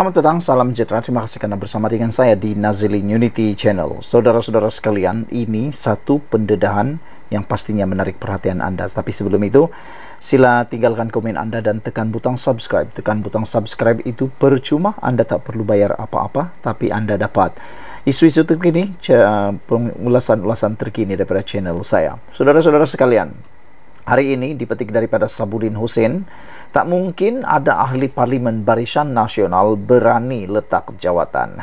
Selamat petang, salam sejahtera. Terima kasih karena bersama dengan saya di Nazilin Unity Channel. Saudara-saudara sekalian, ini satu pendedahan yang pastinya menarik perhatian Anda. Tapi sebelum itu, sila tinggalkan komen Anda dan tekan butang subscribe. Tekan butang subscribe itu percuma, Anda tak perlu bayar apa-apa, tapi Anda dapat isu-isu terkini, ulasan-ulasan terkini daripada channel saya. Saudara-saudara sekalian, hari ini dipetik daripada Sabudin Hussein, tak mungkin ada ahli parlimen Barisan Nasional berani letak jawatan.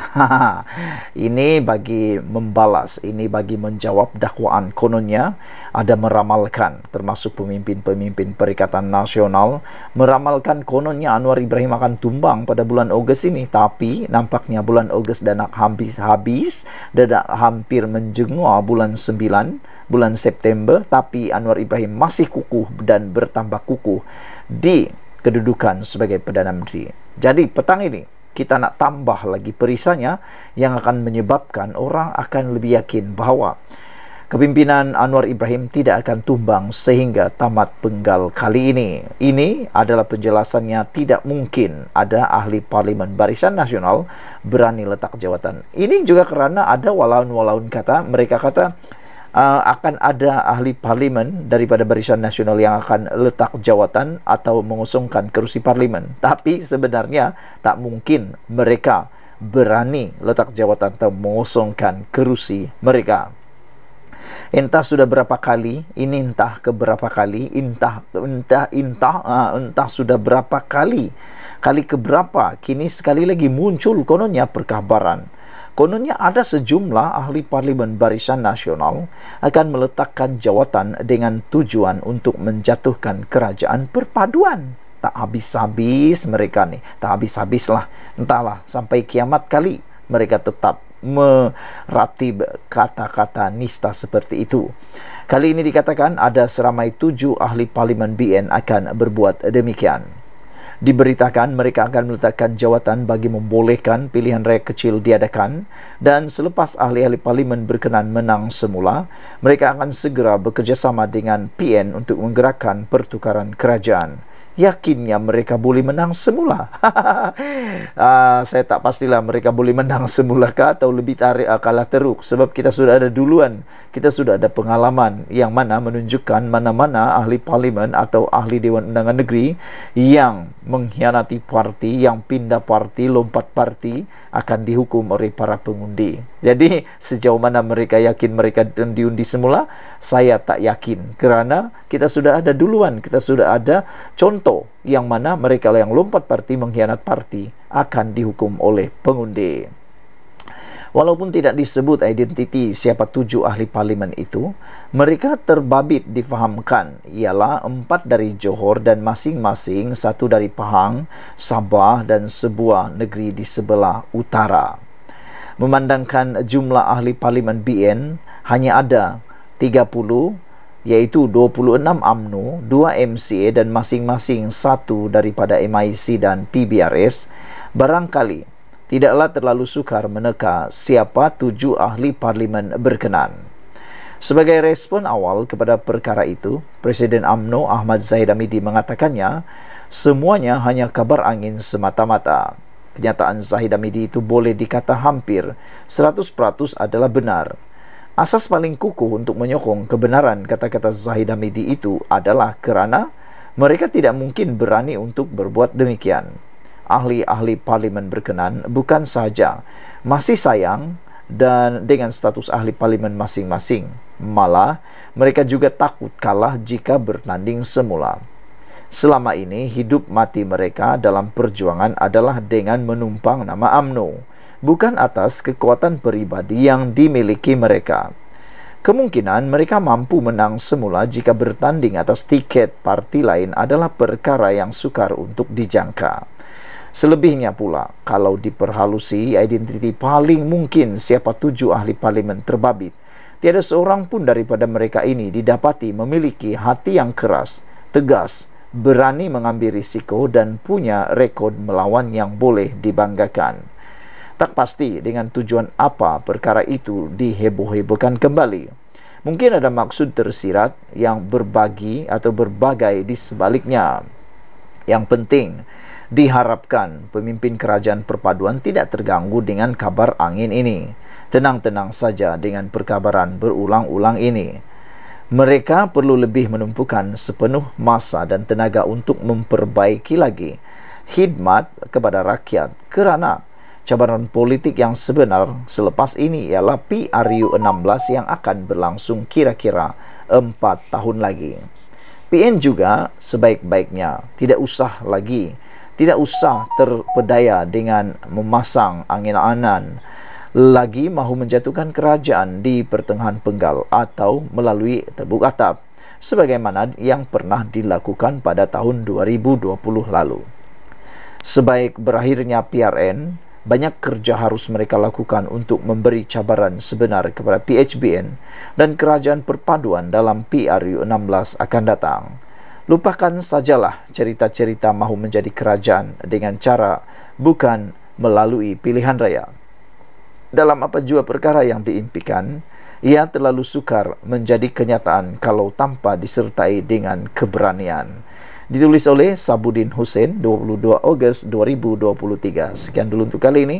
Ini bagi membalas, ini bagi menjawab dakwaan kononnya ada meramalkan, termasuk pemimpin-pemimpin Perikatan Nasional, meramalkan kononnya Anwar Ibrahim akan tumbang pada bulan Ogos ini. Tapi nampaknya bulan Ogos dah nak habis-habis, dah nak hampir menjengua bulan 9, bulan September, tapi Anwar Ibrahim masih kukuh dan bertambah kukuh di kedudukan sebagai Perdana Menteri. Jadi petang ini kita nak tambah lagi perisanya yang akan menyebabkan orang akan lebih yakin bahawa kepimpinan Anwar Ibrahim tidak akan tumbang sehingga tamat penggal kali ini. Ini adalah penjelasannya, tidak mungkin ada ahli parlimen Barisan Nasional berani letak jawatan. Ini juga kerana ada walaun-walaun kata, mereka kata akan ada ahli parlimen daripada Barisan Nasional yang akan letak jawatan atau mengosongkan kerusi parlimen. Tapi sebenarnya tak mungkin mereka berani letak jawatan atau mengosongkan kerusi mereka. Entah sudah berapa kali, ini entah keberapa kali, entah sudah berapa kali keberapa, kini sekali lagi muncul kononnya perkabaran. Kononnya ada sejumlah ahli parlimen Barisan Nasional akan meletakkan jawatan dengan tujuan untuk menjatuhkan kerajaan perpaduan. Tak habis-habis mereka ni, tak habis-habis lah. Entahlah, sampai kiamat kali mereka tetap meratib kata-kata nista seperti itu. Kali ini dikatakan ada seramai 7 ahli parlimen BN akan berbuat demikian. Diberitakan mereka akan meletakkan jawatan bagi membolehkan pilihan raya kecil diadakan, dan selepas ahli-ahli parlimen berkenan menang semula, mereka akan segera bekerjasama dengan PN untuk menggerakkan pertukaran kerajaan. Yakinnya mereka boleh menang semula. Saya tak pastilah mereka boleh menang semula kah atau lebih kalah teruk, sebab kita sudah ada duluan, kita sudah ada pengalaman yang mana menunjukkan mana-mana ahli parlimen atau ahli Dewan Undangan Negeri yang mengkhianati parti, yang pindah parti, lompat parti, akan dihukum oleh para pengundi. Jadi sejauh mana mereka yakin mereka diundi semula, saya tak yakin, kerana kita sudah ada duluan, kita sudah ada contoh yang mana mereka yang lompat parti, mengkhianat parti akan dihukum oleh pengundi. Walaupun tidak disebut identiti siapa 7 ahli parlimen itu, mereka terbabit difahamkan ialah 4 dari Johor dan masing-masing 1 dari Pahang, Sabah dan sebuah negeri di sebelah utara. Memandangkan jumlah ahli parlimen BN hanya ada 30, iaitu 26 UMNO, 2 MCA dan masing-masing 1 daripada MIC dan PBRS, barangkali tidaklah terlalu sukar meneka siapa 7 ahli parlimen berkenan. Sebagai respon awal kepada perkara itu, Presiden UMNO Ahmad Zahid Hamidi mengatakannya, semuanya hanya kabar angin semata-mata. Kenyataan Zahid Hamidi itu boleh dikata hampir 100% adalah benar. Asas paling kukuh untuk menyokong kebenaran kata-kata Zahid Hamidi itu adalah kerana mereka tidak mungkin berani untuk berbuat demikian. Ahli-ahli parlimen berkenan bukan sahaja masih sayang dan dengan status ahli parlimen masing-masing, malah mereka juga takut kalah jika bertanding semula. Selama ini hidup mati mereka dalam perjuangan adalah dengan menumpang nama UMNO, bukan atas kekuatan peribadi yang dimiliki mereka. Kemungkinan mereka mampu menang semula jika bertanding atas tiket parti lain adalah perkara yang sukar untuk dijangka. Selebihnya pula, kalau diperhalusi identiti paling mungkin siapa 7 ahli parlimen terbabit, tiada seorang pun daripada mereka ini didapati memiliki hati yang keras, tegas, berani mengambil risiko dan punya rekod melawan yang boleh dibanggakan. Tak pasti dengan tujuan apa perkara itu diheboh-hebohkan kembali. Mungkin ada maksud tersirat yang berbagi atau berbagai di sebaliknya. Yang penting, Diharapkan pemimpin kerajaan perpaduan tidak terganggu dengan kabar angin ini. Tenang-tenang saja dengan perkabaran berulang-ulang ini. Mereka perlu lebih menumpukan sepenuh masa dan tenaga untuk memperbaiki lagi khidmat kepada rakyat, kerana cabaran politik yang sebenar selepas ini ialah PRU 16 yang akan berlangsung kira-kira 4 tahun lagi. PN juga sebaik-baiknya tidak usah terpedaya dengan memasang angin-angan lagi mahu menjatuhkan kerajaan di pertengahan penggal atau melalui tebuk atap sebagaimana yang pernah dilakukan pada tahun 2020 lalu. Sebaik berakhirnya PRN, banyak kerja harus mereka lakukan untuk memberi cabaran sebenar kepada PHBN dan kerajaan perpaduan dalam PRU 16 akan datang. Lupakan sajalah cerita-cerita mahu menjadi kerajaan dengan cara bukan melalui pilihan raya. Dalam apa jua perkara yang diimpikan, ia terlalu sukar menjadi kenyataan kalau tanpa disertai dengan keberanian. Ditulis oleh Sabudin Hussein, 22 Ogos 2023. Sekian dulu untuk kali ini.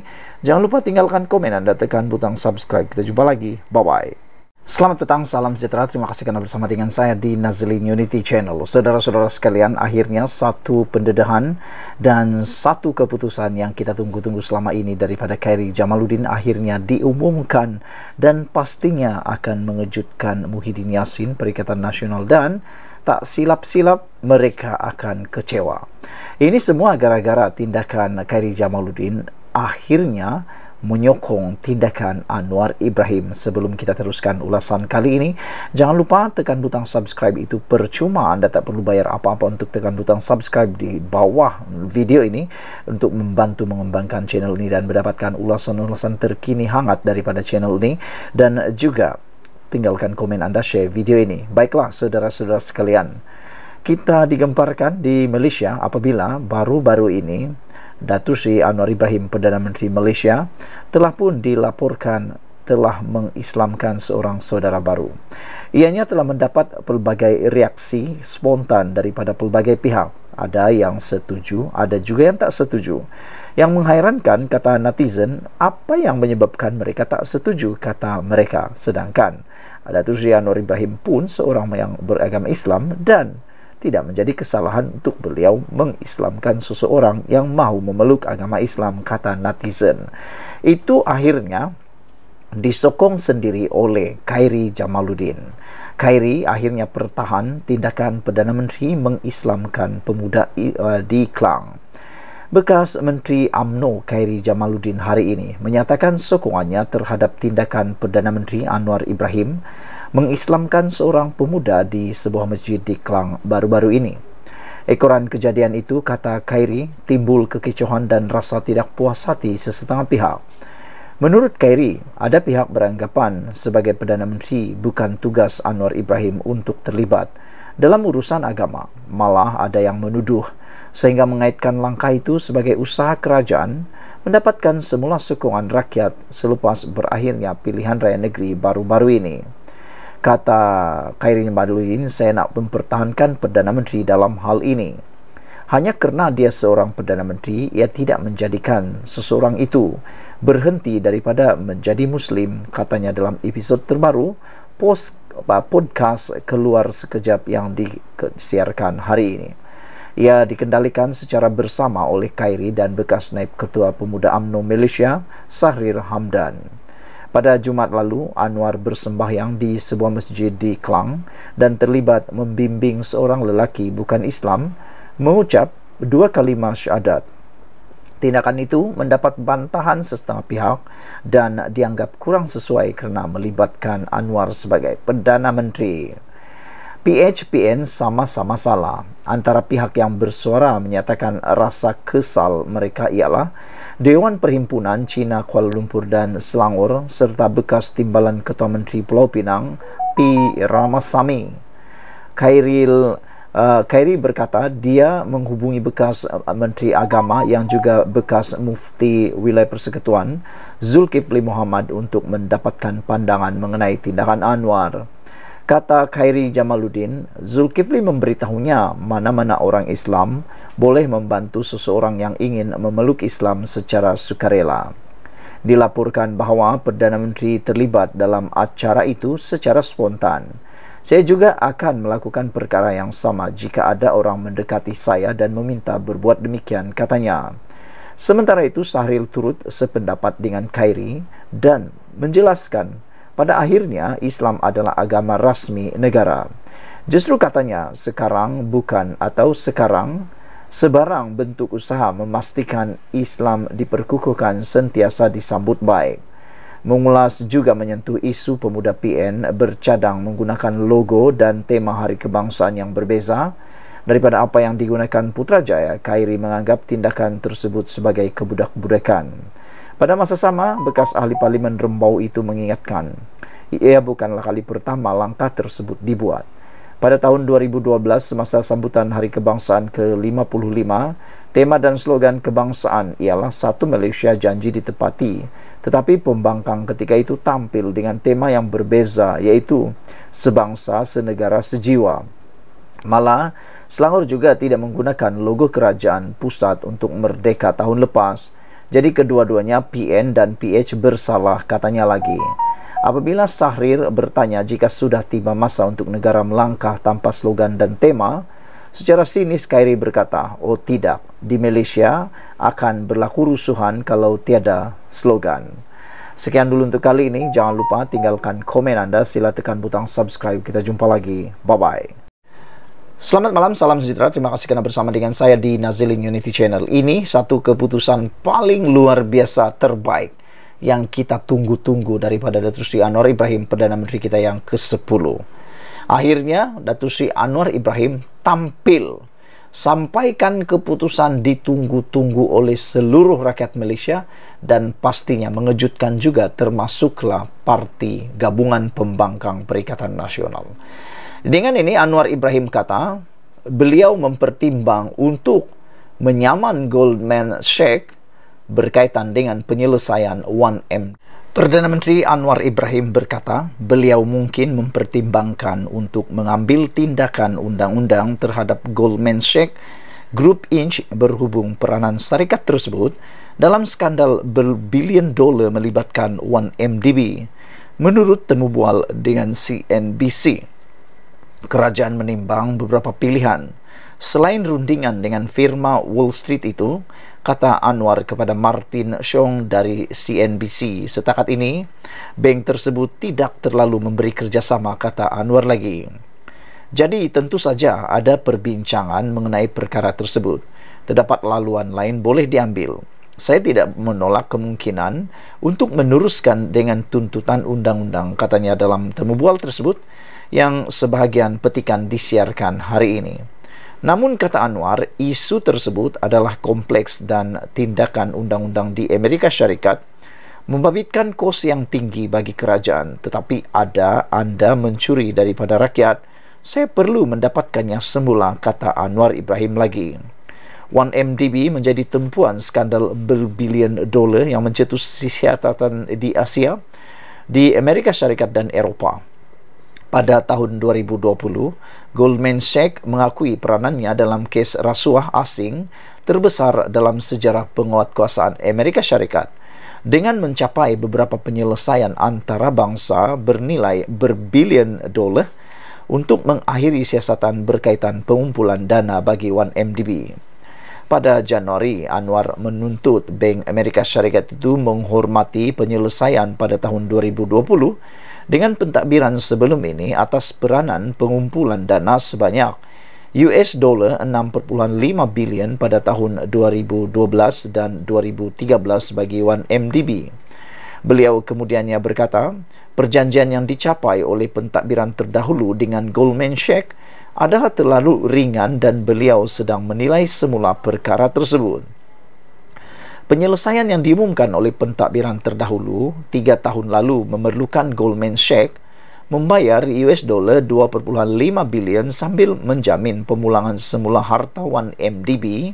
Jangan lupa tinggalkan komen dan tekan butang subscribe. Kita jumpa lagi. Bye-bye. Selamat petang, salam sejahtera. Terima kasih karena bersama dengan saya di Nazlin Unity Channel. Saudara-saudara sekalian, akhirnya satu pendedahan dan satu keputusan yang kita tunggu-tunggu selama ini daripada Khairi Jamaluddin akhirnya diumumkan dan pastinya akan mengejutkan Muhyiddin Yassin, Perikatan Nasional, dan tak silap-silap mereka akan kecewa. Ini semua gara-gara tindakan Khairi Jamaluddin akhirnya menyokong tindakan Anwar Ibrahim. Sebelum kita teruskan ulasan kali ini, jangan lupa tekan butang subscribe, itu percuma, Anda tak perlu bayar apa-apa untuk tekan butang subscribe di bawah video ini untuk membantu mengembangkan channel ini dan mendapatkan ulasan-ulasan terkini hangat daripada channel ini, dan juga tinggalkan komen Anda, share video ini. Baiklah saudara-saudara sekalian, kita digemparkan di Malaysia apabila baru-baru ini Datuk Seri Anwar Ibrahim, Perdana Menteri Malaysia, telah pun dilaporkan telah mengislamkan seorang saudara baru. Ianya telah mendapat pelbagai reaksi spontan daripada pelbagai pihak. Ada yang setuju, ada juga yang tak setuju. Yang menghairankan, kata netizen, apa yang menyebabkan mereka tak setuju, kata mereka. Sedangkan Datuk Seri Anwar Ibrahim pun seorang yang beragama Islam dan tidak menjadi kesalahan untuk beliau mengislamkan seseorang yang mahu memeluk agama Islam, kata netizen. Itu akhirnya disokong sendiri oleh Khairi Jamaluddin. Khairi akhirnya pertahan tindakan Perdana Menteri mengislamkan pemuda di Klang. Bekas Menteri UMNO Khairi Jamaluddin hari ini menyatakan sokongannya terhadap tindakan Perdana Menteri Anwar Ibrahim mengislamkan seorang pemuda di sebuah masjid di Klang baru-baru ini. Ekoran kejadian itu, kata Khairi, timbul kekicauan dan rasa tidak puas hati sesetengah pihak. Menurut Khairi, ada pihak beranggapan sebagai Perdana Menteri bukan tugas Anwar Ibrahim untuk terlibat dalam urusan agama. Malah ada yang menuduh sehingga mengaitkan langkah itu sebagai usaha kerajaan mendapatkan semula sokongan rakyat selepas berakhirnya pilihan raya negeri baru-baru ini. Kata Khairi Jamaluddin, saya nak mempertahankan Perdana Menteri dalam hal ini. Hanya kerana dia seorang Perdana Menteri, ia tidak menjadikan seseorang itu berhenti daripada menjadi Muslim, katanya dalam episod terbaru podcast Keluar Sekejap yang disiarkan hari ini. Ia dikendalikan secara bersama oleh Khairi dan bekas Naib Ketua Pemuda UMNO Malaysia, Sahrir Hamdan. Pada Jumaat lalu, Anwar bersembahyang di sebuah masjid di Klang dan terlibat membimbing seorang lelaki bukan Islam mengucap 2 kalimah syahadat. Tindakan itu mendapat bantahan setengah pihak dan dianggap kurang sesuai kerana melibatkan Anwar sebagai Perdana Menteri. PHBN sama-sama salah. Antara pihak yang bersuara menyatakan rasa kesal mereka ialah Dewan Perhimpunan Cina Kuala Lumpur dan Selangor serta bekas Timbalan Ketua Menteri Pulau Pinang P. Ramasamy. Khairi berkata dia menghubungi bekas Menteri Agama yang juga bekas Mufti Wilayah Persekutuan Zulkifli Muhammad untuk mendapatkan pandangan mengenai tindakan Anwar. Kata Khairi Jamaluddin, Zulkifli memberitahunya mana-mana orang Islam boleh membantu seseorang yang ingin memeluk Islam secara sukarela. Dilaporkan bahawa Perdana Menteri terlibat dalam acara itu secara spontan. Saya juga akan melakukan perkara yang sama jika ada orang mendekati saya dan meminta berbuat demikian, katanya. Sementara itu, Sahril turut sependapat dengan Khairi dan menjelaskan pada akhirnya Islam adalah agama rasmi negara. Justru katanya, sekarang sebarang bentuk usaha memastikan Islam diperkukuhkan sentiasa disambut baik. Mengulas juga menyentuh isu pemuda PN bercadang menggunakan logo dan tema Hari Kebangsaan yang berbeza daripada apa yang digunakan Putrajaya. Khairi menganggap tindakan tersebut sebagai kebudak-budakan. Pada masa sama, bekas ahli Parlimen Rembau itu mengingatkan, ia bukanlah kali pertama langkah tersebut dibuat. Pada tahun 2012, semasa sambutan Hari Kebangsaan ke-55, tema dan slogan kebangsaan ialah Satu Malaysia Janji Ditepati. Tetapi pembangkang ketika itu tampil dengan tema yang berbeza, iaitu Sebangsa, Senegara, Sejiwa. Malah, Selangor juga tidak menggunakan logo kerajaan pusat untuk merdeka tahun lepas. Jadi kedua-duanya PN dan PH bersalah, katanya lagi. Apabila Sahril bertanya jika sudah tiba masa untuk negara melangkah tanpa slogan dan tema, secara sinis Khairi berkata, oh tidak, di Malaysia akan berlaku rusuhan kalau tiada slogan. Sekian dulu untuk kali ini. Jangan lupa tinggalkan komen anda, sila tekan butang subscribe. Kita jumpa lagi. Bye-bye. Selamat malam, salam sejahtera. Terima kasih kerana bersama dengan saya di Nazilin Unity Channel. Ini satu keputusan paling luar biasa terbaik yang kita tunggu-tunggu daripada Datuk Seri Anwar Ibrahim, Perdana Menteri kita yang ke-10. Akhirnya Datuk Seri Anwar Ibrahim tampil, sampaikan keputusan ditunggu-tunggu oleh seluruh rakyat Malaysia dan pastinya mengejutkan juga termasuklah Parti Gabungan Pembangkang Perikatan Nasional. Dengan ini Anwar Ibrahim kata beliau mempertimbang untuk menyaman Goldman Sachs berkaitan dengan penyelesaian 1M. Perdana Menteri Anwar Ibrahim berkata beliau mungkin mempertimbangkan untuk mengambil tindakan undang-undang terhadap Goldman Sachs Group Inc. berhubung peranan syarikat tersebut dalam skandal berbilion dolar melibatkan 1MDB. Menurut temu bual dengan CNBC, kerajaan menimbang beberapa pilihan. Selain rundingan dengan firma Wall Street itu, kata Anwar kepada Martin Xiong dari CNBC, setakat ini, bank tersebut tidak terlalu memberi kerjasama, kata Anwar lagi. Jadi, tentu saja ada perbincangan mengenai perkara tersebut. Terdapat laluan lain boleh diambil. Saya tidak menolak kemungkinan untuk meneruskan dengan tuntutan undang-undang, katanya dalam temu bual tersebut, yang sebahagian petikan disiarkan hari ini. Namun, kata Anwar, isu tersebut adalah kompleks dan tindakan undang-undang di Amerika Syarikat membabitkan kos yang tinggi bagi kerajaan. Tetapi ada anda mencuri daripada rakyat, saya perlu mendapatkannya semula, kata Anwar Ibrahim lagi. 1MDB menjadi tumpuan skandal berbilion dolar yang mencetus siasatan di Asia, di Amerika Syarikat dan Eropah. Pada tahun 2020, Goldman Sachs mengakui peranannya dalam kes rasuah asing terbesar dalam sejarah penguatkuasaan Amerika Syarikat dengan mencapai beberapa penyelesaian antarabangsa bernilai berbilion dolar untuk mengakhiri siasatan berkaitan pengumpulan dana bagi 1MDB. Pada Januari, Anwar menuntut Bank Amerika Syarikat itu menghormati penyelesaian pada tahun 2020 dengan pentadbiran sebelum ini atas peranan pengumpulan dana sebanyak US$6.5 bilion pada tahun 2012 dan 2013 bagi 1MDB. Beliau kemudiannya berkata, perjanjian yang dicapai oleh pentadbiran terdahulu dengan Goldman Sachs adalah terlalu ringan dan beliau sedang menilai semula perkara tersebut. Penyelesaian yang diumumkan oleh pentadbiran terdahulu 3 tahun lalu memerlukan Goldman Sachs membayar US$2.5 bilion sambil menjamin pemulangan semula harta 1MDB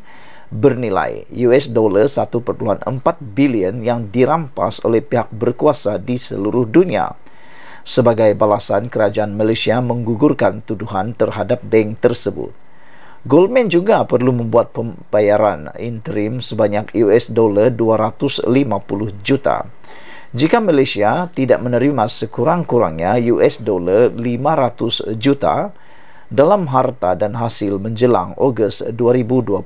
bernilai US$1.4 bilion yang dirampas oleh pihak berkuasa di seluruh dunia. Sebagai balasan, kerajaan Malaysia menggugurkan tuduhan terhadap bank tersebut. Goldman juga perlu membuat pembayaran interim sebanyak $250 juta. Jika Malaysia tidak menerima sekurang-kurangnya $500 juta dalam harta dan hasil menjelang Ogos 2022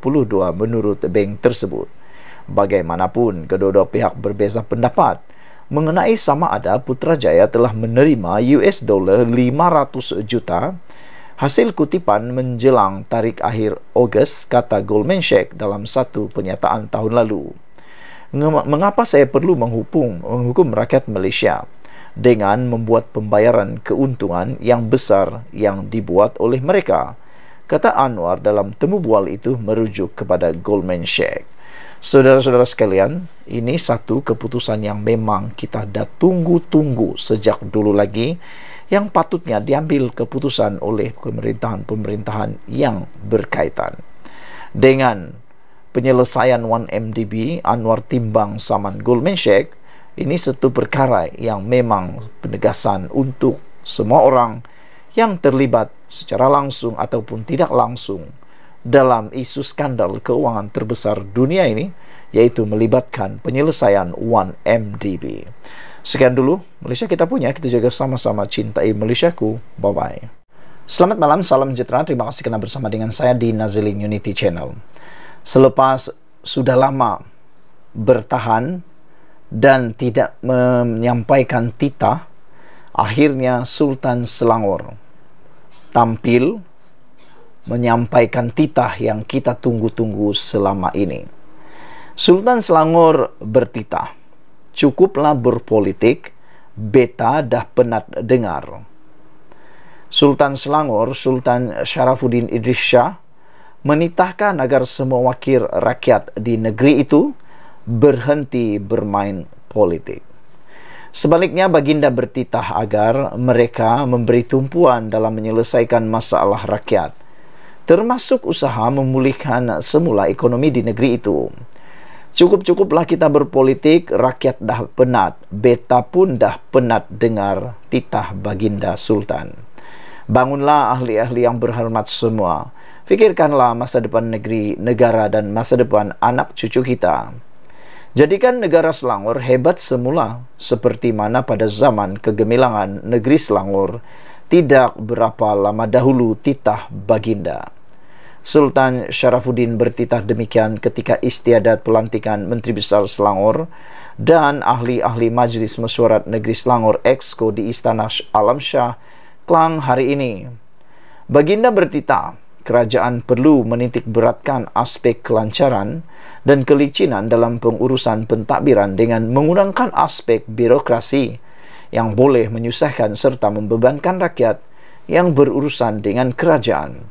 menurut bank tersebut. Bagaimanapun, kedua-dua pihak berbeza pendapat mengenai sama ada Putrajaya telah menerima $500 juta hasil kutipan menjelang tarikh akhir Ogos, kata Goldman Sachs dalam satu pernyataan tahun lalu. Mengapa saya perlu menghukum rakyat Malaysia dengan membuat pembayaran keuntungan yang besar yang dibuat oleh mereka? Kata Anwar dalam temu bual itu merujuk kepada Goldman Sachs. Saudara-saudara sekalian, ini satu keputusan yang memang kita dah tunggu-tunggu sejak dulu lagi, yang patutnya diambil keputusan oleh pemerintahan-pemerintahan yang berkaitan. Dengan penyelesaian 1MDB, Anwar timbang saman Goldman Sachs, ini satu perkara yang memang penegasan untuk semua orang yang terlibat secara langsung ataupun tidak langsung dalam isu skandal keuangan terbesar dunia ini, yaitu melibatkan penyelesaian 1MDB. Sekian dulu Malaysia kita punya, kita jaga sama-sama, cintai Malaysiaku. Bye-bye. Selamat malam, salam sejahtera, terima kasih kerana bersama dengan saya di Nazilin Unity Channel. Selepas sudah lama bertahan dan tidak menyampaikan titah, akhirnya Sultan Selangor tampil menyampaikan titah yang kita tunggu-tunggu selama ini. Sultan Selangor bertitah, cukuplah berpolitik, beta dah penat dengar. Sultan Selangor, Sultan Sharafuddin Idris Shah, menitahkan agar semua wakil rakyat di negeri itu berhenti bermain politik. Sebaliknya, baginda bertitah agar mereka memberi tumpuan dalam menyelesaikan masalah rakyat, termasuk usaha memulihkan semula ekonomi di negeri itu. Cukup-cukuplah kita berpolitik, rakyat dah penat, beta pun dah penat dengar titah baginda Sultan. Bangunlah ahli-ahli yang berhormat semua. Fikirkanlah masa depan negeri, negara dan masa depan anak cucu kita. Jadikan negara Selangor hebat semula, seperti mana pada zaman kegemilangan negeri Selangor tidak berapa lama dahulu titah baginda. Sultan Sharafuddin bertitah demikian ketika istiadat pelantikan Menteri Besar Selangor dan ahli-ahli Majlis Mesyuarat Negeri Selangor Exco di Istana Alam Shah, Klang hari ini. Baginda bertitah, kerajaan perlu menitik beratkan aspek kelancaran dan kelicinan dalam pengurusan pentadbiran dengan mengurangkan aspek birokrasi yang boleh menyusahkan serta membebankan rakyat yang berurusan dengan kerajaan.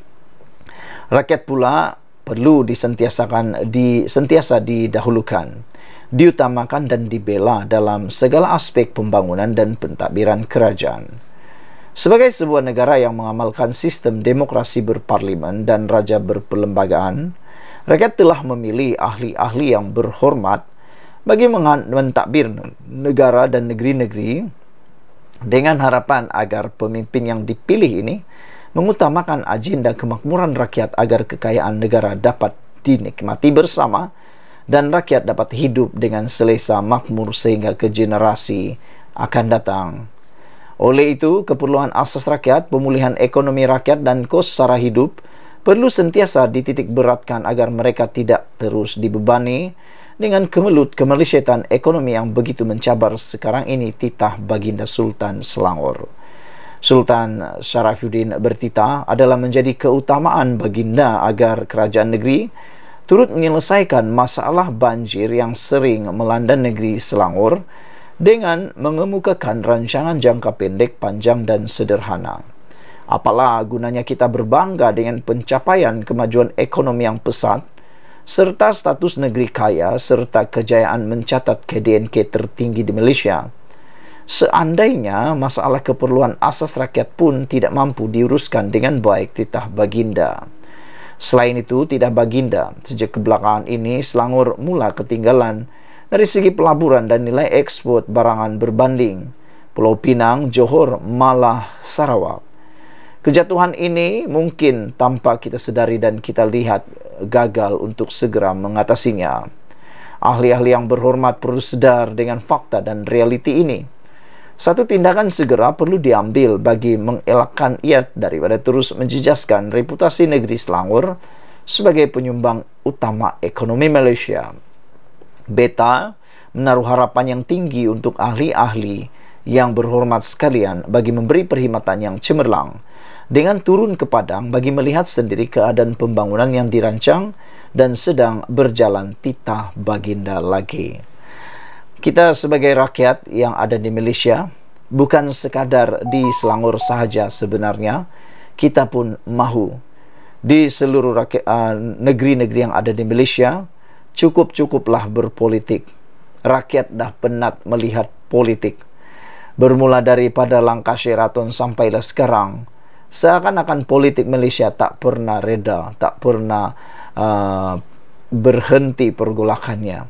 Rakyat pula perlu sentiasa didahulukan, diutamakan dan dibela dalam segala aspek pembangunan dan pentadbiran kerajaan. Sebagai sebuah negara yang mengamalkan sistem demokrasi berparlimen dan raja berperlembagaan, rakyat telah memilih ahli-ahli yang berhormat bagi mentadbir negara dan negeri-negeri dengan harapan agar pemimpin yang dipilih ini mengutamakan agenda kemakmuran rakyat agar kekayaan negara dapat dinikmati bersama dan rakyat dapat hidup dengan selesa makmur sehingga ke generasi akan datang. Oleh itu, keperluan asas rakyat, pemulihan ekonomi rakyat dan kos sara hidup perlu sentiasa dititik beratkan agar mereka tidak terus dibebani dengan kemelisetan ekonomi yang begitu mencabar sekarang ini, titah baginda Sultan Selangor. Sultan Sharafuddin bertitah adalah menjadi keutamaan baginda agar kerajaan negeri turut menyelesaikan masalah banjir yang sering melanda negeri Selangor dengan mengemukakan rancangan jangka pendek, panjang dan sederhana. Apalah gunanya kita berbangga dengan pencapaian kemajuan ekonomi yang pesat serta status negeri kaya serta kejayaan mencatat KDNK tertinggi di Malaysia, seandainya masalah keperluan asas rakyat pun tidak mampu diuruskan dengan baik, titah baginda. Selain itu, titah baginda, sejak kebelakangan ini Selangor mula ketinggalan dari segi pelaburan dan nilai ekspor barangan berbanding Pulau Pinang, Johor, malah Sarawak. Kejatuhan ini mungkin tanpa kita sedari dan kita lihat gagal untuk segera mengatasinya. Ahli-ahli yang berhormat perlu sadar dengan fakta dan realiti ini. Satu tindakan segera perlu diambil bagi mengelakkan ia daripada terus menjejaskan reputasi negeri Selangor sebagai penyumbang utama ekonomi Malaysia. Beta menaruh harapan yang tinggi untuk ahli-ahli yang berhormat sekalian bagi memberi perkhidmatan yang cemerlang dengan turun ke Padang bagi melihat sendiri keadaan pembangunan yang dirancang dan sedang berjalan titah baginda lagi. Kita sebagai rakyat yang ada di Malaysia, bukan sekadar di Selangor sahaja sebenarnya, kita pun mahu di seluruh negeri-negeri yang ada di Malaysia, cukuplah berpolitik. Rakyat dah penat melihat politik. Bermula daripada langkah Sheraton sampailah sekarang, seakan-akan politik Malaysia tak pernah reda, tak pernah berhenti pergolakannya.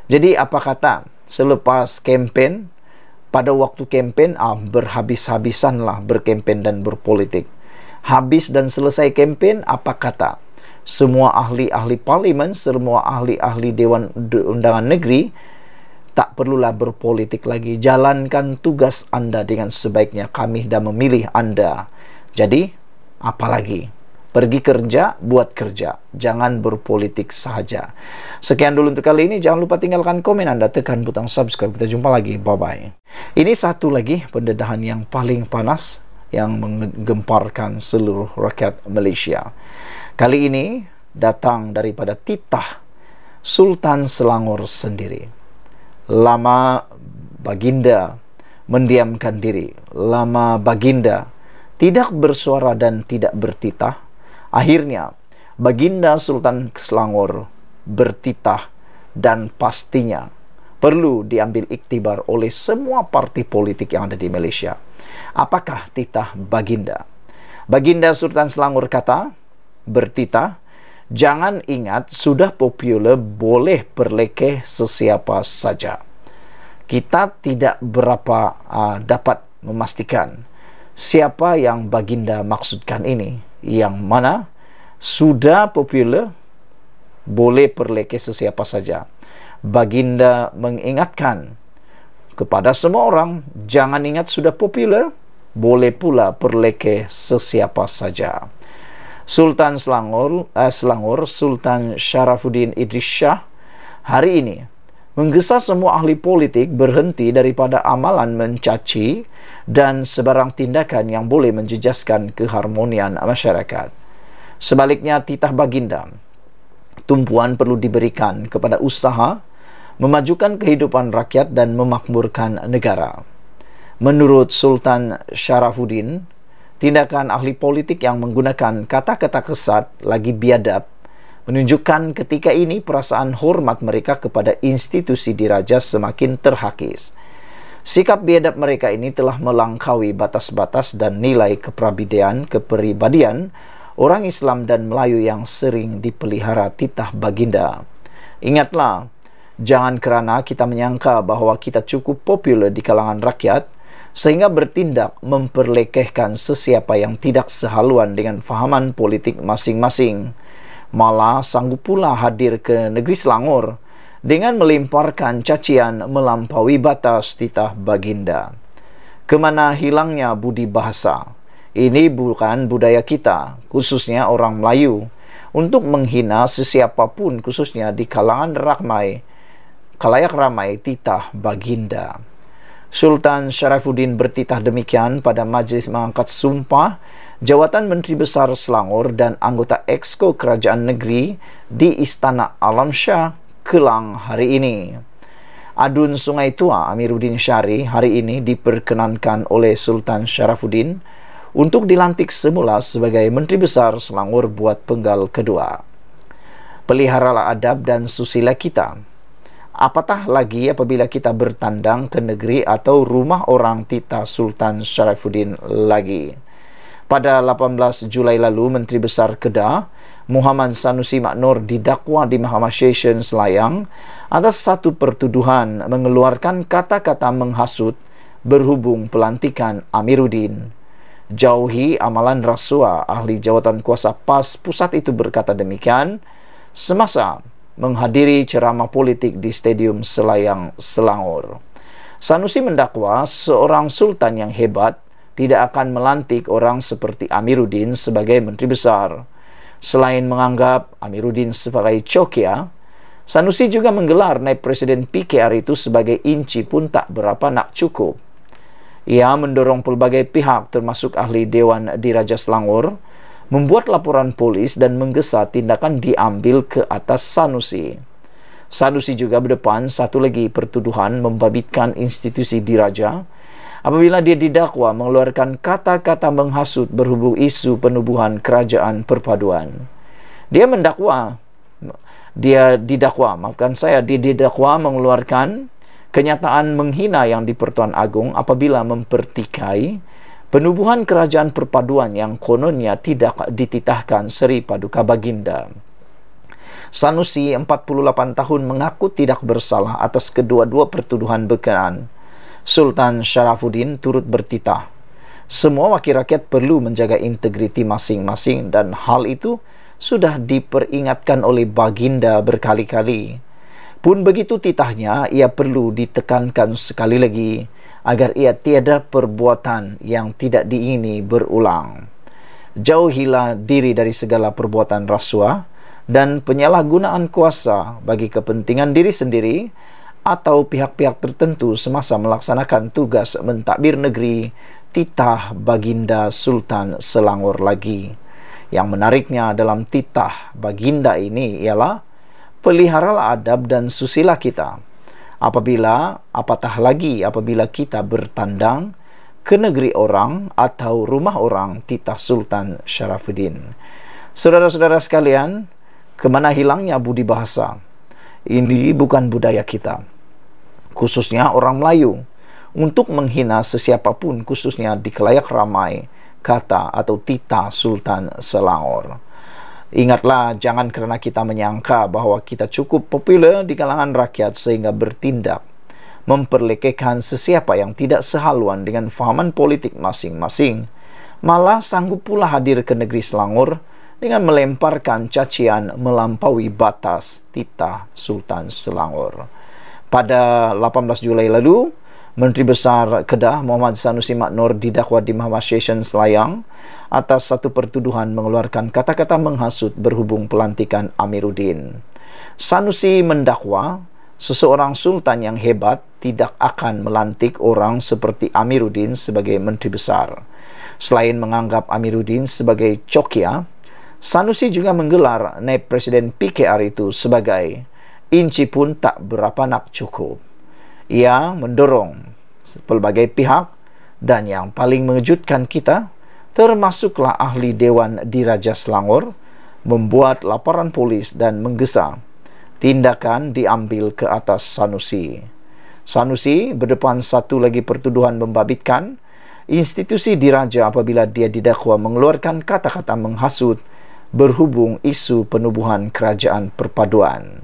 Jadi apa kata, selepas kempen, pada waktu kempen, berhabis-habisanlah berkempen dan berpolitik. Habis dan selesai kempen, apa kata? Semua ahli-ahli parlimen, semua ahli-ahli Dewan Undangan Negeri, tak perlulah berpolitik lagi. Jalankan tugas anda dengan sebaiknya. Kami dah memilih anda. Jadi, apa lagi? Pergi kerja, buat kerja. Jangan berpolitik sahaja. Sekian dulu untuk kali ini. Jangan lupa tinggalkan komen anda, tekan butang subscribe. Kita jumpa lagi. Bye-bye. Ini satu lagi pendedahan yang paling panas yang menggemparkan seluruh rakyat Malaysia. Kali ini datang daripada titah Sultan Selangor sendiri. Lama baginda mendiamkan diri. Lama baginda tidak bersuara dan tidak bertitah. Akhirnya, baginda Sultan Selangor bertitah dan pastinya perlu diambil iktibar oleh semua parti politik yang ada di Malaysia. Apakah titah baginda? Baginda Sultan Selangor kata, bertitah, jangan ingat sudah popular boleh perlekeh sesiapa saja. Kita tidak berapa dapat memastikan siapa yang baginda maksudkan ini. Yang mana sudah popular boleh perlekeh sesiapa saja. Baginda mengingatkan kepada semua orang, jangan ingat sudah popular, boleh pula perlekeh sesiapa saja. Sultan Selangor, Sultan Sharafuddin Idris Shah, hari ini menggesa semua ahli politik berhenti daripada amalan mencaci dan sebarang tindakan yang boleh menjejaskan keharmonian masyarakat. Sebaliknya, titah baginda, tumpuan perlu diberikan kepada usaha memajukan kehidupan rakyat dan memakmurkan negara. Menurut Sultan Sharafuddin, tindakan ahli politik yang menggunakan kata-kata kesat lagi biadab menunjukkan ketika ini perasaan hormat mereka kepada institusi diraja semakin terhakis. Sikap biadab mereka ini telah melangkaui batas-batas dan nilai kepribadian orang Islam dan Melayu yang sering dipelihara titah baginda. Ingatlah, jangan kerana kita menyangka bahawa kita cukup popular di kalangan rakyat sehingga bertindak memperlekehkan sesiapa yang tidak sehaluan dengan fahaman politik masing-masing. Malah sanggup pula hadir ke negeri Selangor dengan melemparkan cacian melampaui batas titah baginda. Kemana hilangnya budi bahasa? Ini bukan budaya kita, khususnya orang Melayu, untuk menghina sesiapapun khususnya di kalangan khalayak ramai titah baginda. Sultan Sharafuddin bertitah demikian pada majlis mengangkat sumpah jawatan Menteri Besar Selangor dan anggota Exco Kerajaan Negeri di Istana Alam Shah, Kelang hari ini. Adun Sungai Tua Amiruddin Syari hari ini diperkenankan oleh Sultan Sharafuddin untuk dilantik semula sebagai Menteri Besar Selangor buat penggal kedua. Peliharalah adab dan susila kita. Apatah lagi apabila kita bertandang ke negeri atau rumah orang titah Sultan Sharafuddin lagi. Pada 18 Julai lalu, Menteri Besar Kedah Muhammad Sanusi Maknur didakwa di Mahkamah Session Selayang atas satu pertuduhan mengeluarkan kata-kata menghasut berhubung pelantikan Amiruddin. Jauhi amalan rasuah, ahli jawatan kuasa PAS pusat itu berkata demikian semasa menghadiri ceramah politik di Stadium Selayang, Selangor. Sanusi mendakwa seorang sultan yang hebat tidak akan melantik orang seperti Amiruddin sebagai menteri besar. Selain menganggap Amiruddin sebagai cokia, Sanusi juga menggelar naib Presiden PKR itu sebagai inci pun tak berapa nak cukup. Ia mendorong pelbagai pihak termasuk ahli Dewan Diraja Selangor membuat laporan polis dan menggesa tindakan diambil ke atas Sanusi. Sanusi juga berdepan satu lagi pertuduhan membabitkan institusi diraja apabila dia didakwa mengeluarkan kata-kata menghasut berhubung isu penubuhan kerajaan perpaduan. Dia didakwa mengeluarkan kenyataan menghina yang di-Pertuan Agong apabila mempertikai penubuhan kerajaan perpaduan yang kononnya tidak dititahkan Seri Paduka Baginda. Sanusi, 48 tahun, mengaku tidak bersalah atas kedua-dua pertuduhan berkenaan. Sultan Syarafuddin turut bertitah, semua wakil rakyat perlu menjaga integriti masing-masing dan hal itu sudah diperingatkan oleh Baginda berkali-kali. Pun begitu titahnya, ia perlu ditekankan sekali lagi agar ia tiada perbuatan yang tidak diingini berulang. Jauhilah diri dari segala perbuatan rasuah dan penyalahgunaan kuasa bagi kepentingan diri sendiri atau pihak-pihak tertentu semasa melaksanakan tugas mentadbir negeri, titah Baginda Sultan Selangor lagi. Yang menariknya dalam titah Baginda ini ialah peliharalah adab dan susila kita. Apatah lagi apabila kita bertandang ke negeri orang atau rumah orang, titah Sultan Syarafuddin. Saudara-saudara sekalian, kemana hilangnya budi bahasa? Ini bukan budaya kita, khususnya orang Melayu, untuk menghina sesiapapun, khususnya di khalayak ramai, kata atau titah Sultan Selangor. Ingatlah, jangan kerana kita menyangka bahawa kita cukup popular di kalangan rakyat sehingga bertindak memperlekehkan sesiapa yang tidak sehaluan dengan fahaman politik masing-masing, malah sanggup pula hadir ke negeri Selangor dengan melemparkan cacian melampaui batas titah Sultan Selangor. Pada 18 Julai lalu, Menteri Besar Kedah Muhammad Sanusi Maknor didakwa di Mahkamah Session Selayang atas satu pertuduhan mengeluarkan kata-kata menghasut berhubung pelantikan Amiruddin. Sanusi mendakwa seseorang sultan yang hebat tidak akan melantik orang seperti Amiruddin sebagai menteri besar. Selain menganggap Amiruddin sebagai cokia, Sanusi juga menggelar naib Presiden PKR itu sebagai inci pun tak berapa nak cukup. Ia mendorong pelbagai pihak dan yang paling mengejutkan kita, termasuklah ahli Dewan Diraja Selangor, membuat laporan polis dan menggesa tindakan diambil ke atas Sanusi. Sanusi berdepan satu lagi pertuduhan membabitkan institusi diraja apabila dia didakwa mengeluarkan kata-kata menghasut berhubung isu penubuhan kerajaan perpaduan.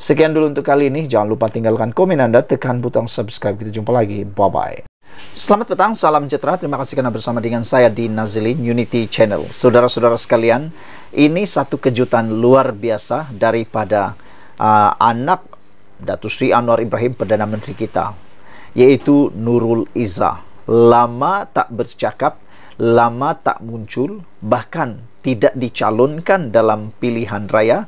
Sekian dulu untuk kali ini. Jangan lupa tinggalkan komen Anda, tekan butang subscribe. Kita jumpa lagi. Bye-bye. Selamat petang, salam sejahtera. Terima kasih karena bersama dengan saya di Nazilin Unity Channel. Saudara-saudara sekalian, ini satu kejutan luar biasa daripada anak Datuk Seri Anwar Ibrahim, Perdana Menteri kita, yaitu Nurul Izzah. Lama tak bercakap, lama tak muncul, bahkan tidak dicalonkan dalam pilihan raya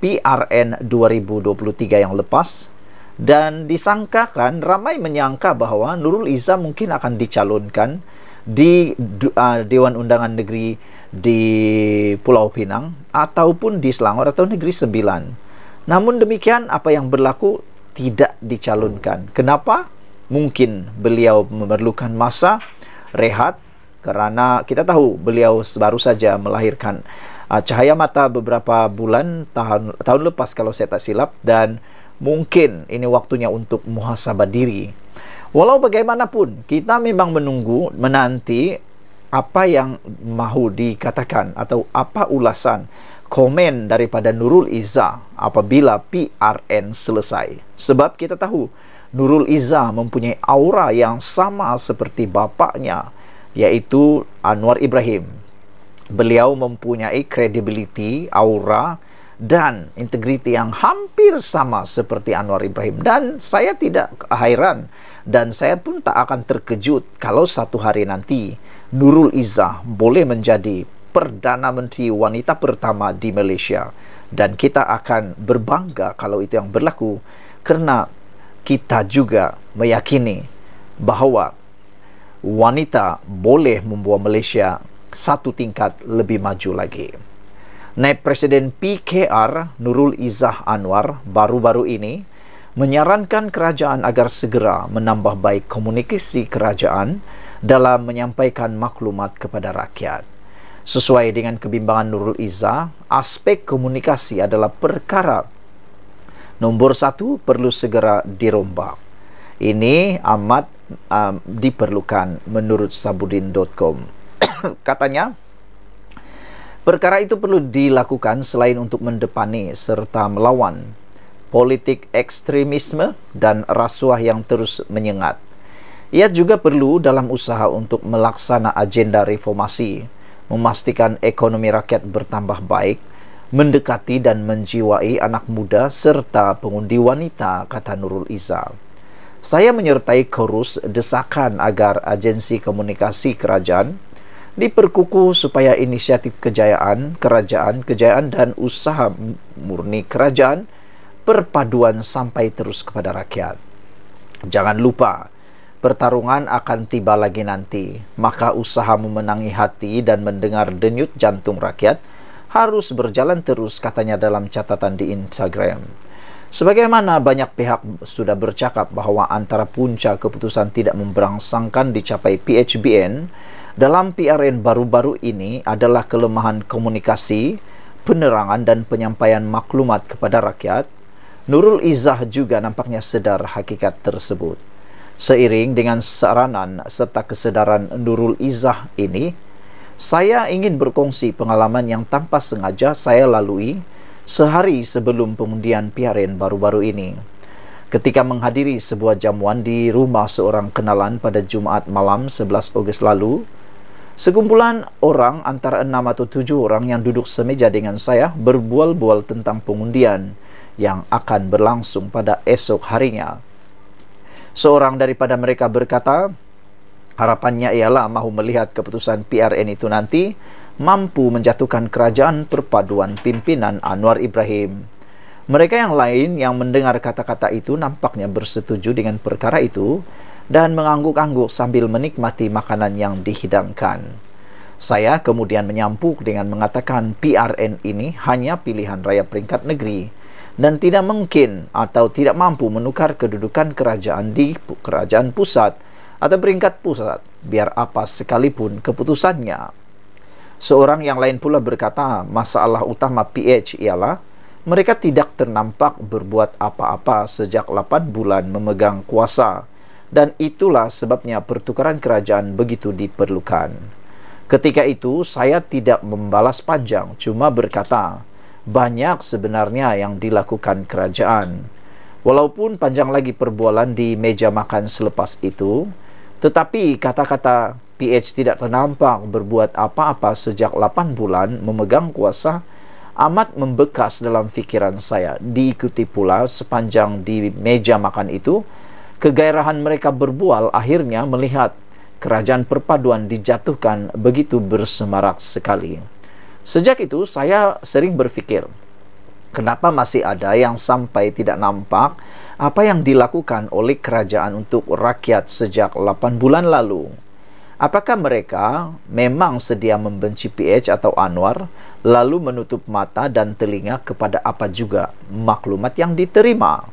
PRN 2023 yang lepas, dan disangkakan, ramai menyangka bahawa Nurul Izzah mungkin akan dicalonkan di Dewan Undangan Negeri di Pulau Pinang ataupun di Selangor atau Negeri Sembilan. Namun demikian, apa yang berlaku, tidak dicalonkan. Kenapa? Mungkin beliau memerlukan masa rehat kerana kita tahu beliau baru saja melahirkan cahaya mata beberapa bulan tahun lepas kalau saya tak silap, dan mungkin ini waktunya untuk muhasabah diri. Walau bagaimanapun, kita memang menanti apa yang mahu dikatakan atau apa ulasan komen daripada Nurul Izzah apabila PRN selesai. Sebab kita tahu Nurul Izzah mempunyai aura yang sama seperti bapaknya, yaitu Anwar Ibrahim. Beliau mempunyai kredibiliti, aura, dan integriti yang hampir sama seperti Anwar Ibrahim. Dan saya tidak heran dan saya pun tak akan terkejut kalau satu hari nanti Nurul Izzah boleh menjadi Perdana Menteri wanita pertama di Malaysia. Dan kita akan berbangga kalau itu yang berlaku, karena kita juga meyakini bahawa wanita boleh membawa Malaysia satu tingkat lebih maju lagi. Naib Presiden PKR Nurul Izzah Anwar baru-baru ini menyarankan kerajaan agar segera menambah baik komunikasi kerajaan dalam menyampaikan maklumat kepada rakyat. Sesuai dengan kebimbangan Nurul Izzah, aspek komunikasi adalah perkara nombor 1 perlu segera dirombak. Ini amat diperlukan menurut Sabudin.com. Katanya, perkara itu perlu dilakukan selain untuk mendepani serta melawan politik ekstremisme dan rasuah yang terus menyengat. Ia juga perlu dalam usaha untuk melaksana agenda reformasi, memastikan ekonomi rakyat bertambah baik, mendekati dan menjiwai anak muda serta pengundi wanita, kata Nurul Izzah. Saya menyertai chorus desakan agar agensi komunikasi kerajaan diperkukuh supaya inisiatif kejayaan dan usaha murni kerajaan perpaduan sampai terus kepada rakyat. Jangan lupa, pertarungan akan tiba lagi nanti, maka usaha memenangi hati dan mendengar denyut jantung rakyat harus berjalan terus, katanya dalam catatan di Instagram. Sebagaimana banyak pihak sudah bercakap bahawa antara punca keputusan tidak memberangsangkan dicapai PHBN dalam PRN baru-baru ini adalah kelemahan komunikasi, penerangan dan penyampaian maklumat kepada rakyat. Nurul Izzah juga nampaknya sedar hakikat tersebut. Seiring dengan saranan serta kesedaran Nurul Izzah ini, saya ingin berkongsi pengalaman yang tanpa sengaja saya lalui sehari sebelum pengundian PRN baru-baru ini. Ketika menghadiri sebuah jamuan di rumah seorang kenalan pada Jumaat malam 11 Ogos lalu, sekumpulan orang antara 6 atau 7 orang yang duduk semeja dengan saya berbual-bual tentang pengundian yang akan berlangsung pada esok harinya. Seorang daripada mereka berkata, harapannya ialah mahu melihat keputusan PRN itu nanti mampu menjatuhkan kerajaan perpaduan pimpinan Anwar Ibrahim. Mereka yang lain yang mendengar kata-kata itu nampaknya bersetuju dengan perkara itu dan mengangguk-angguk sambil menikmati makanan yang dihidangkan. Saya kemudian menyampuk dengan mengatakan PRN ini hanya pilihan raya peringkat negeri dan tidak mungkin atau tidak mampu menukar kedudukan kerajaan di kerajaan pusat atau peringkat pusat, biar apa sekalipun keputusannya. Seorang yang lain pula berkata, masalah utama PH ialah mereka tidak ternampak berbuat apa-apa sejak 8 bulan memegang kuasa, dan itulah sebabnya pertukaran kerajaan begitu diperlukan. Ketika itu saya tidak membalas panjang, cuma berkata, banyak sebenarnya yang dilakukan kerajaan. Walaupun panjang lagi perbualan di meja makan selepas itu, tetapi kata-kata PH tidak ternampak berbuat apa-apa sejak 8 bulan memegang kuasa amat membekas dalam fikiran saya. Diikuti pula sepanjang di meja makan itu, kegairahan mereka berbual akhirnya melihat kerajaan perpaduan dijatuhkan begitu bersemarak sekali. Sejak itu saya sering berfikir, kenapa masih ada yang sampai tidak nampak apa yang dilakukan oleh kerajaan untuk rakyat sejak 8 bulan lalu? Apakah mereka memang sedia membenci PH atau Anwar, lalu menutup mata dan telinga kepada apa juga maklumat yang diterima?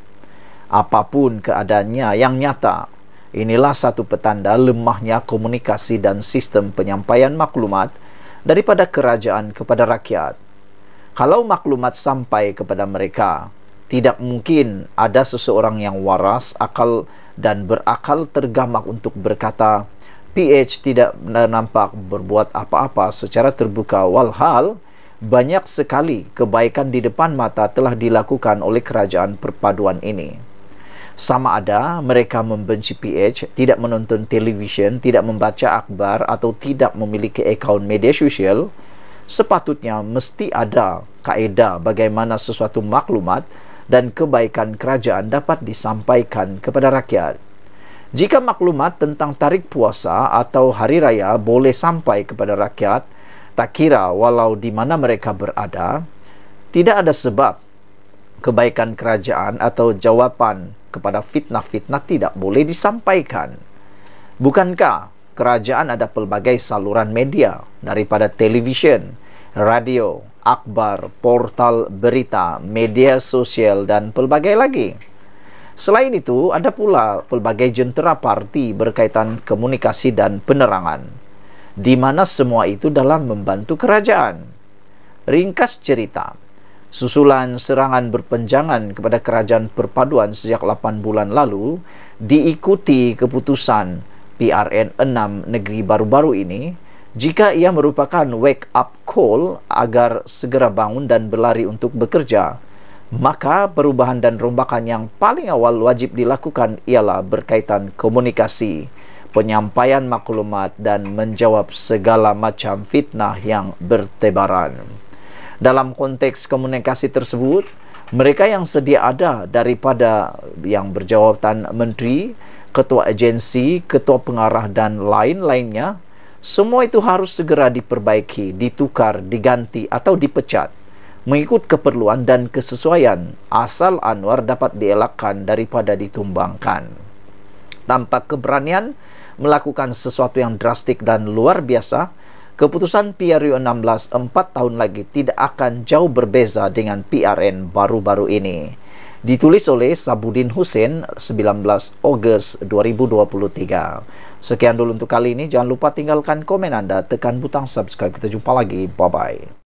Apapun keadaannya yang nyata, inilah satu petanda lemahnya komunikasi dan sistem penyampaian maklumat daripada kerajaan kepada rakyat. Kalau maklumat sampai kepada mereka, tidak mungkin ada seseorang yang waras, akal dan berakal tergamak untuk berkata, PH tidak nampak berbuat apa-apa secara terbuka, walhal banyak sekali kebaikan di depan mata telah dilakukan oleh kerajaan perpaduan ini. Sama ada mereka membenci PH, tidak menonton televisyen, tidak membaca akhbar atau tidak memiliki akaun media sosial, sepatutnya mesti ada kaedah bagaimana sesuatu maklumat dan kebaikan kerajaan dapat disampaikan kepada rakyat. Jika maklumat tentang tarik puasa atau hari raya boleh sampai kepada rakyat, tak kira walau di mana mereka berada, tidak ada sebab kebaikan kerajaan atau jawapan kepada fitnah-fitnah tidak boleh disampaikan. Bukankah kerajaan ada pelbagai saluran media, daripada televisyen, radio, akhbar, portal berita, media sosial dan pelbagai lagi. Selain itu, ada pula pelbagai jentera parti berkaitan komunikasi dan penerangan, di mana semua itu dalam membantu kerajaan. Ringkas cerita, susulan serangan berpenjangan kepada kerajaan perpaduan sejak 8 bulan lalu diikuti keputusan PRN 6 negeri baru-baru ini. Jika ia merupakan wake up call agar segera bangun dan berlari untuk bekerja, maka perubahan dan rombakan yang paling awal wajib dilakukan ialah berkaitan komunikasi, penyampaian maklumat dan menjawab segala macam fitnah yang bertebaran. Dalam konteks komunikasi tersebut, mereka yang sedia ada daripada yang berjawatan menteri, ketua agensi, ketua pengarah dan lain-lainnya, semua itu harus segera diperbaiki, ditukar, diganti atau dipecat mengikut keperluan dan kesesuaian, asal Anwar dapat dielakkan daripada ditumbangkan. Tanpa keberanian melakukan sesuatu yang drastik dan luar biasa, keputusan PRU 16 4 tahun lagi tidak akan jauh berbeza dengan PRN baru-baru ini. Ditulis oleh Sabudin Hussein 19 Ogos 2023. Sekian dulu untuk kali ini. Jangan lupa tinggalkan komen Anda, tekan butang subscribe. Kita jumpa lagi. Bye-bye.